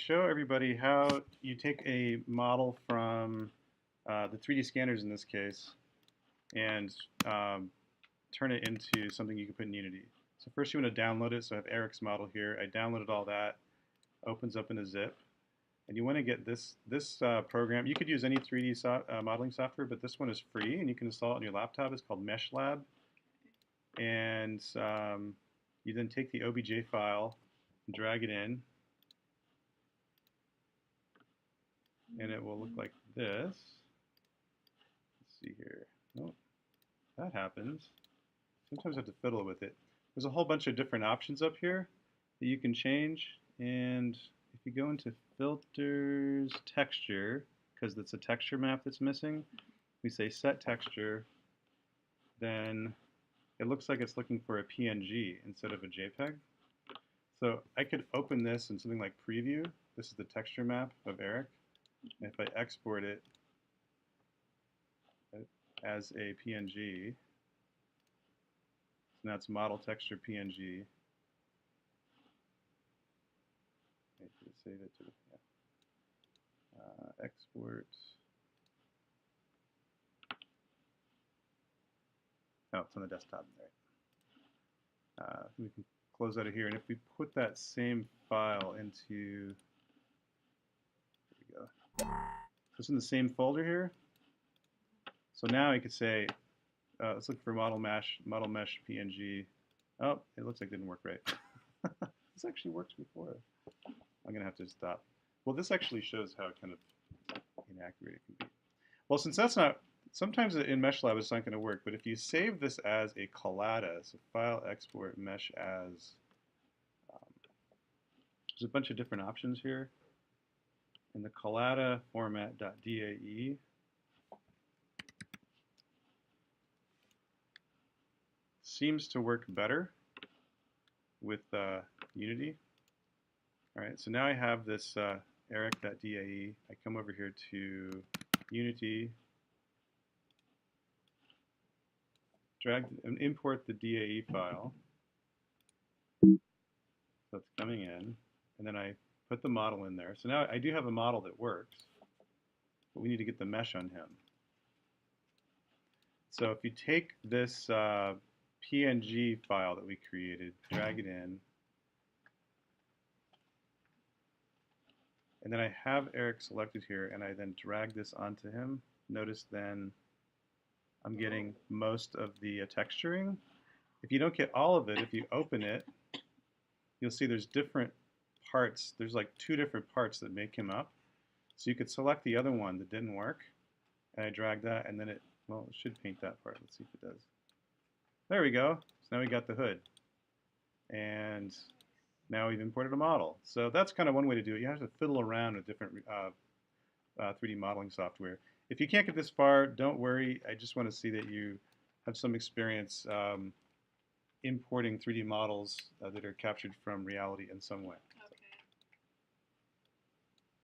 show everybody how you take a model from the 3D scanners in this case and turn it into something you can put in Unity. So first you want to download it. So I have Eric's model here. I downloaded all that. Opens up in a zip. And you want to get this program. You could use any 3D modeling software, but this one is free, and you can install it on your laptop. It's called MeshLab. And you then take the OBJ file and drag it in. And it will look like this. Let's see here. Oh, that happens. Sometimes I have to fiddle with it. There's a whole bunch of different options up here that you can change. And if you go into Filters, Texture, because it's a texture map that's missing, we say Set Texture, then it looks like it's looking for a PNG instead of a JPEG. So I could open this in something like Preview. This is the texture map of Eric. And if I export it as a PNG, so now it's model texture PNG. I could save it to export. Oh, it's on the desktop. Right. We can close out of here, and if we put that same file into, there we go. So it's in the same folder here. So now I could say, let's look for model mesh PNG. Oh, it looks like it didn't work right. This actually worked before. I'm gonna have to stop. Well, this actually shows how kind of inaccurate it can be. Well, since that's not, sometimes in MeshLab it's not going to work, but if you save this as a Collada, so file export mesh as, there's a bunch of different options here. In the Collada format.dae, seems to work better with Unity. All right, so now I have this eric.dae. I come over here to Unity, drag and import the DAE file. So it's coming in, and then I put the model in there. So now I do have a model that works, but we need to get the mesh on him. So if you take this PNG file that we created, drag it in, and then I have Eric selected here, and I then drag this onto him. Notice then I'm getting most of the texturing. If you don't get all of it, if you open it, you'll see there's different parts. There's like 2 different parts that make him up. So you could select the other one that didn't work, and I drag that, and then it should paint that part. Let's see if it does. There we go. So now we got the hood. And now we've imported a model. So that's kind of one way to do it. You have to fiddle around with different 3D modeling software. If you can't get this far, don't worry. I just want to see that you have some experience importing 3D models that are captured from reality in some way.